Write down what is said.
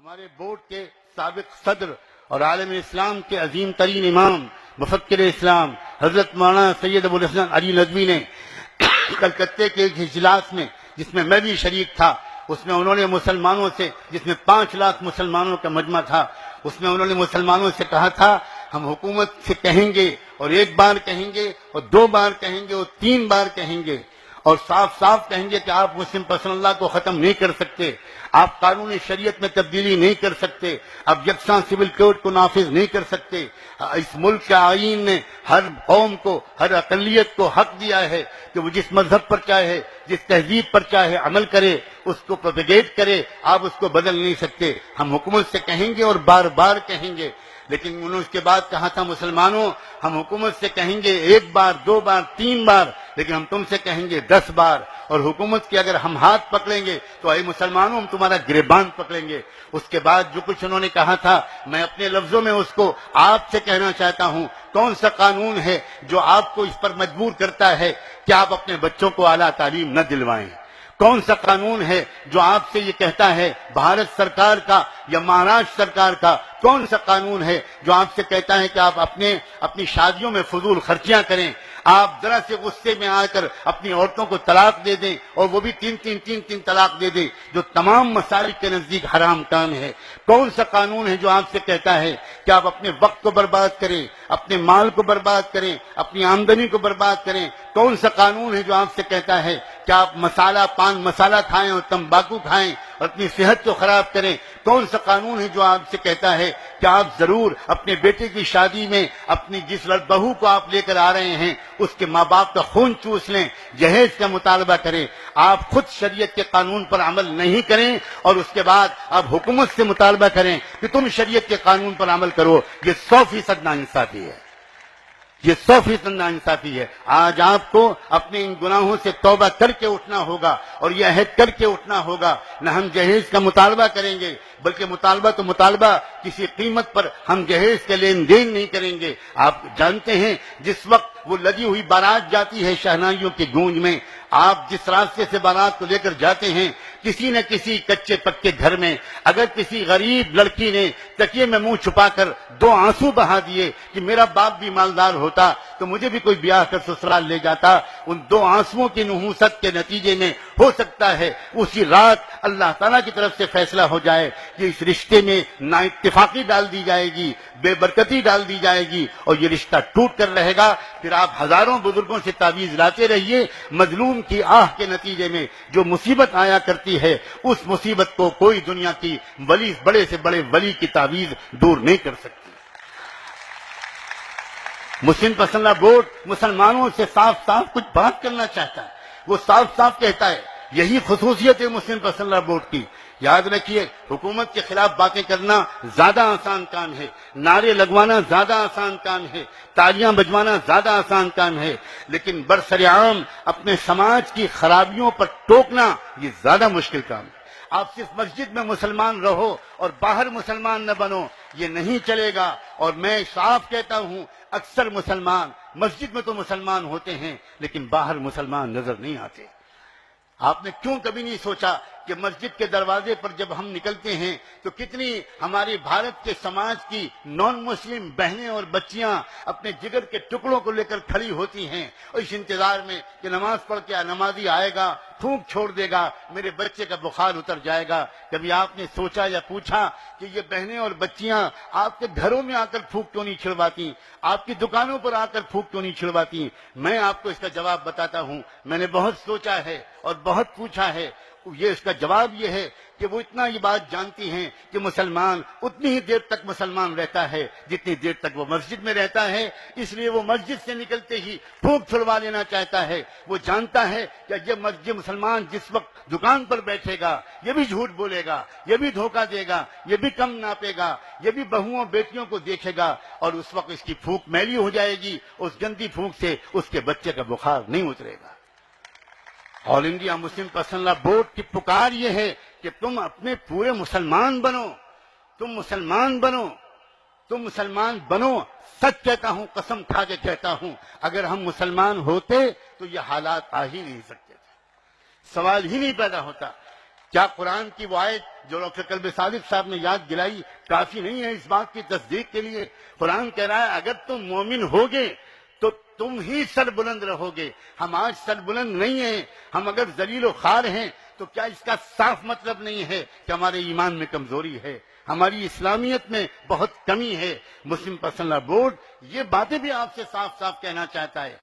ہمارے بورڈ کے سابق صدر اور عالم اسلام کے عظیم ترین امام مفکر اسلام حضرت مولانا سید ابو الحسن علی ندوی نے کلکتے کے ایک اجلاس میں، جس میں میں بھی شریک تھا، اس میں انہوں نے مسلمانوں سے، جس میں 5 لاکھ مسلمانوں کا مجمع تھا، اس میں انہوں نے مسلمانوں سے کہا تھا ہم حکومت سے کہیں گے، اور 1 بار کہیں گے، اور 2 بار کہیں گے، اور 3 بار کہیں گے، اور صاف صاف کہیں گے کہ آپ مسلم پسند اللہ کو ختم نہیں کر سکتے، آپ قانون شریعت میں تبدیلی نہیں کر سکتے، آپ یکساں سول کوڈ کو نافذ نہیں کر سکتے۔ اس ملک کے آئین نے ہر قوم کو، ہر اقلیت کو حق دیا ہے کہ وہ جس مذہب پر چاہے، جس تہذیب پر چاہے عمل کرے، اس کو پروپیگیٹ کرے، آپ اس کو بدل نہیں سکتے۔ ہم حکومت سے کہیں گے اور بار بار کہیں گے، لیکن انہوں نے اس کے بعد کہا تھا مسلمانوں ہم حکومت سے کہیں گے 1 بار 2 بار 3 بار، لیکن ہم تم سے کہیں گے 10 بار، اور حکومت کے اگر ہم ہاتھ پکڑیں گے تو اے مسلمانوں ہم تمہارا گریبان پکڑیں گے۔ اس کے بعد جو کچھ انہوں نے کہا تھا، میں اپنے لفظوں میں اس کو آپ سے کہنا چاہتا ہوں، کون سا قانون ہے جو آپ کو اس پر مجبور کرتا ہے کہ آپ اپنے بچوں کو اعلیٰ تعلیم نہ دلوائیں؟ کون سا قانون ہے جو آپ سے یہ کہتا ہے، بھارت سرکار کا یا مہاراشٹر سرکار کا کون سا قانون ہے جو آپ سے کہتا ہے کہ آپ اپنی شادیوں میں فضول خرچیاں کریں، آپ ذرا سے غصے میں آ کر اپنی عورتوں کو طلاق دے دیں، اور وہ بھی 3 طلاق دے دیں، جو تمام مسالک کے نزدیک حرام کام ہے؟ کون سا قانون ہے جو آپ سے کہتا ہے کہ آپ اپنے وقت کو برباد کریں، اپنے مال کو برباد کریں، اپنی آمدنی کو برباد کریں؟ کون سا قانون ہے جو آپ سے کہتا ہے کہ آپ پان مسالہ کھائیں اور تمباکو کھائیں اور اپنی صحت کو خراب کریں؟ کون سا قانون ہے جو آپ سے کہتا ہے کہ آپ ضرور اپنے بیٹے کی شادی میں اپنی جس بہو کو آپ لے کر آ رہے ہیں اس کے ماں باپ کا خون چوس لیں، جہیز کا مطالبہ کریں؟ آپ خود شریعت کے قانون پر عمل نہیں کریں اور اس کے بعد آپ حکومت سے مطالبہ کریں کہ تم شریعت کے قانون پر عمل کرو، یہ 100% ناانصافی ہے، یہ 100% ناانصافی ہے۔ آج آپ کو اپنے ان گناہوں سے توبہ کر کے اٹھنا ہوگا، اور یہ عہد کر کے اٹھنا ہوگا، نہ ہم جہیز کا مطالبہ کریں گے، بلکہ مطالبہ کسی قیمت پر ہم جہیز کے لین دین نہیں کریں گے۔ آپ جانتے ہیں جس وقت وہ لگی ہوئی بارات جاتی ہے شہنائیوں کی گونج میں، آپ جس راستے سے بارات کو لے کر جاتے ہیں، کسی نہ کسی کچے پکے گھر میں اگر کسی غریب لڑکی نے تکیے میں منہ چھپا کر 2 آنسو بہا دیے کہ میرا باپ بھی مالدار ہوتا تو مجھے بھی کوئی بیاہ کر سسرال لے جاتا، ان 2 آنسوؤں کی نحوست کے نتیجے میں ہو سکتا ہے اسی رات اللہ تعالیٰ کی طرف سے فیصلہ ہو جائے کہ اس رشتے میں نااتفاقی ڈال دی جائے گی، بے برکتی ڈال دی جائے گی، اور یہ رشتہ ٹوٹ کر رہے گا۔ پھر آپ ہزاروں بزرگوں سے تعویذ لاتے رہیے، مظلوم کی آہ کے نتیجے میں جو مصیبت آیا کرتی ہے اس مصیبت کو کوئی دنیا کی ولی، بڑے سے بڑے ولی کی تعویذ دور نہیں کر سکتی۔ مسلم پسندہ بورڈ مسلمانوں سے صاف صاف کچھ بات کرنا چاہتا ہے، وہ صاف صاف کہتا ہے، یہی خصوصیت ہے مسلم پسندہ بورڈ کی۔ یاد رکھیے، حکومت کے خلاف باتیں کرنا زیادہ آسان کام ہے، نعرے لگوانا زیادہ آسان کام ہے، تالیاں بجوانا زیادہ آسان کام ہے، لیکن برسرعام اپنے سماج کی خرابیوں پر ٹوکنا یہ زیادہ مشکل کام ہے۔ آپ صرف مسجد میں مسلمان رہو اور باہر مسلمان نہ بنو، یہ نہیں چلے گا۔ اور میں صاف کہتا ہوں، اکثر مسلمان مسجد میں تو مسلمان ہوتے ہیں لیکن باہر مسلمان نظر نہیں آتے۔ آپ نے کیوں کبھی نہیں سوچا کہ مسجد کے دروازے پر جب ہم نکلتے ہیں تو کتنی ہماری بھارت کے سماج کی نان مسلم بہنیں اور بچیاں اپنے جگر کے ٹکڑوں کو لے کر کھڑی ہوتی ہیں، اور اس انتظار میں کہ نماز پڑھ کے نمازی آئے گا، پھونک چھوڑ دے گا، میرے بچے کا بخار اتر جائے گا۔ کبھی آپ نے سوچا یا پوچھا کہ یہ بہنیں اور بچیاں آپ کے گھروں میں آ کر پھونک کیوں نہیں چھڑواتی، آپ کی دکانوں پر آ کر پھونک کیوں نہیں چھڑواتی؟ میں آپ کو اس کا جواب بتاتا ہوں، میں نے بہت سوچا ہے اور بہت پوچھا ہے۔ یہ اس کا جواب یہ ہے کہ وہ اتنا یہ بات جانتی ہیں کہ مسلمان اتنی ہی دیر تک مسلمان رہتا ہے جتنی دیر تک وہ مسجد میں رہتا ہے، اس لیے وہ مسجد سے نکلتے ہی پھونک چھڑوا لینا چاہتا ہے۔ وہ جانتا ہے کہ یہ مسلمان جس وقت دکان پر بیٹھے گا یہ بھی جھوٹ بولے گا، یہ بھی دھوکہ دے گا، یہ بھی کم ناپے گا، یہ بھی بہوؤں بیٹیوں کو دیکھے گا، اور اس وقت اس کی پھونک میلی ہو جائے گی، اس گندی پھونک سے اس کے بچے کا بخار نہیں اترے گا۔ آل انڈیا مسلم پسندہ بورڈ کی پکار یہ ہے کہ تم اپنے پورے مسلمان بنو، تم مسلمان بنو، تم مسلمان بنو۔ سچ کہتا ہوں، قسم کھا کے کہتا ہوں، اگر ہم مسلمان ہوتے تو یہ حالات آ ہی نہیں سکتے تھے، سوال ہی نہیں پیدا ہوتا۔ کیا قرآن کی وہ آیت جو ڈاکٹر قلب صادق صاحب نے یاد دلائی کافی نہیں ہے اس بات کی تصدیق کے لیے؟ قرآن کہہ رہا ہے اگر تم مومن ہوگے تو تم ہی سر بلند رہو گے. ہم آج سر بلند نہیں ہیں. ہم اگر ذلیل و خوار ہیں تو کیا اس کا صاف مطلب نہیں ہے کہ ہمارے ایمان میں کمزوری ہے، ہماری اسلامیت میں بہت کمی ہے؟ مسلم پرسنل لا بورڈ یہ باتیں بھی آپ سے صاف صاف کہنا چاہتا ہے.